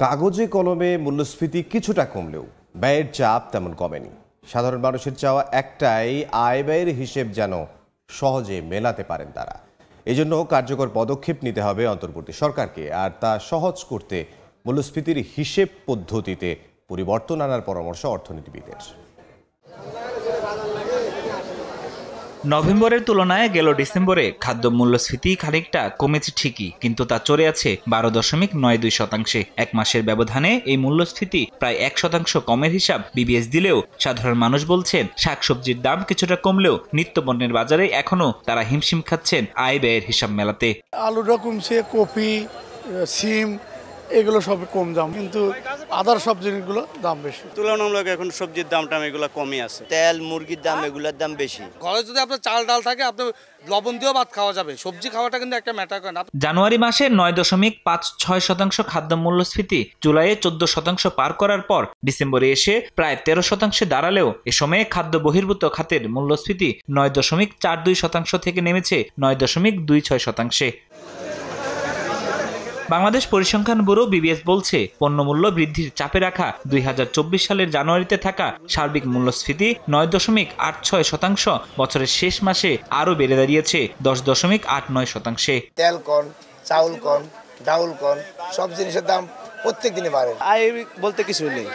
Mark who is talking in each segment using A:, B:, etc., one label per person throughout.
A: কাগজে কলমে মূল্যস্ফীতি কিছুটা কমলেও ব্যয়ের চাপ তেমন কমেনি। সাধারণ মানুষের চাওয়া একটাই, আয় ব্যয়ের হিসেব যেন সহজে মেলাতে পারেন তারা। এজন্য কার্যকর পদক্ষেপ নিতে হবে অন্তর্বর্তী সরকারকে, আর তা সহজ করতে মূল্যস্ফীতির হিসেব পদ্ধতিতে পরিবর্তন আনার পরামর্শ অর্থনীতিবিদের।
B: নভেম্বরের তুলনায় গেল ডিসেম্বরে খাদ্য মূল্যস্ফীতি খানিকটা কমেছে ঠিকই, কিন্তু তা চড়ে আছে 12.92%। এক মাসের ব্যবধানে এই মূল্যস্ফীতি প্রায় 1% কমের হিসাব বিবিএস দিলেও সাধারণ মানুষ বলছেন শাকসবজির দাম কিছুটা কমলেও নিত্যপণ্যের বাজারে এখনো তারা হিমশিম খাচ্ছেন আয় ব্যয়ের হিসাব মেলাতে।
C: আলুটা কমছে, কপি, সিম এগুলো সব কম দাম, কিন্তু আদার সব জিনিসগুলো দাম বেশি।
D: তুলনামূলক এখন সবজির দামটা এগুলো কমই আছে।
E: তেল, মুরগির দাম এগুলোর দাম বেশি।
C: ঘরে যদি আপনার চাল ডাল থাকে, আপনার লবণ দিয়েও ভাত খাওয়া যাবে, সবজি খাওয়াটা কিন্তু একটা ম্যাটার করে না।
B: জানুয়ারি মাসে 9.56% খাদ্য মূল্যস্ফীতি জুলাইয়ে 14% পার করার পর ডিসেম্বরে এসে প্রায় 13% দাঁড়ালেও এ সময়ে খাদ্য বহির্ভূত খাতের মূল্যস্ফীতি 9.42% থেকে নেমেছে 9.26%। বাংলাদেশ পরিসংখ্যান ব্যুরো বিবিএস বলছে, পণ্যমূল্য বৃদ্ধির চাপে রাখা 2024 সালের জানুয়ারিতে থাকা সার্বিক মূল্যস্ফীতি 9.86%, বছরের শেষ মাসে আরও বেড়ে দাঁড়িয়েছে 10.89%।
E: তেল কম, চাউল কম, ডাউল কম, সব জিনিসের দাম প্রত্যেক দিনে বাড়ে।
D: আয় বলতে কিছুই নেই,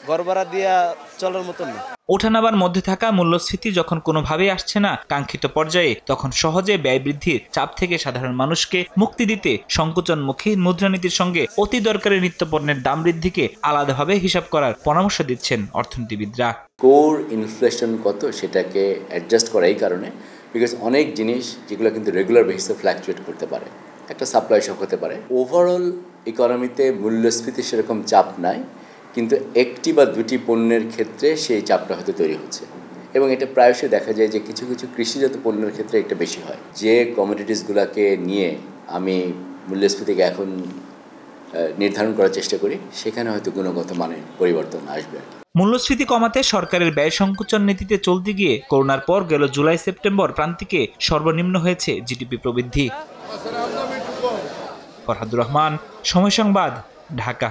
D: ঘর ভাড়া দিয়া চলার মতন না।
B: ওঠানাবার মধ্যে থাকা মূল্যস্ফীতি যখন কোনোভাবেই আসছে না কাঙ্ক্ষিত পর্যায়ে, তখন সহজে ব্যয় বৃদ্ধির চাপ থেকে সাধারণ মানুষকে মুক্তি দিতে সংকোচনমুখী মুদ্রানীতির সঙ্গে অতি দরকারি নিত্যপণ্যের দাম বৃদ্ধিকে আলাদাভাবে হিসাব করার পরামর্শ দিচ্ছেন অর্থনীতিবিদরা।
F: কোর ইনফ্লেশন কত সেটাকে অ্যাডজাস্ট করা এই কারণে, বিকজ অনেক জিনিস যেগুলো কিন্তু রেগুলার বেসিসে ফ্ল্যাকচুয়েট করতে পারে, একটা সাপ্লাই শক হতে পারে। ওভারঅল ইকোনমিতে মূল্যস্ফীতি সেরকম চাপ নাই, কিন্তু একটি বা দুটি পণ্যের ক্ষেত্রে সেই চাপটা হয়তো তৈরি হচ্ছে, এবং এটা প্রায়শই দেখা যায় যে কিছু কিছু কৃষিজাত পণ্যের ক্ষেত্রে এটা বেশি হয়। যে কমোডিটিসগুলোকে নিয়ে আমি মূল্যস্ফীতিকে এখন নির্ধারণ করার চেষ্টা করি, সেখানে হয়তো গুণগত মানে পরিবর্তন আসবে।
B: মূল্যস্ফীতি কমাতে সরকারের ব্যয় সংকোচন নীতিতে চলতে গিয়ে করোনার পর গেল জুলাই সেপ্টেম্বর প্রান্তিকে সর্বনিম্ন হয়েছে জিডিপি প্রবৃদ্ধি। ফরহাদুর রহমান, সময় সংবাদ, ঢাকা।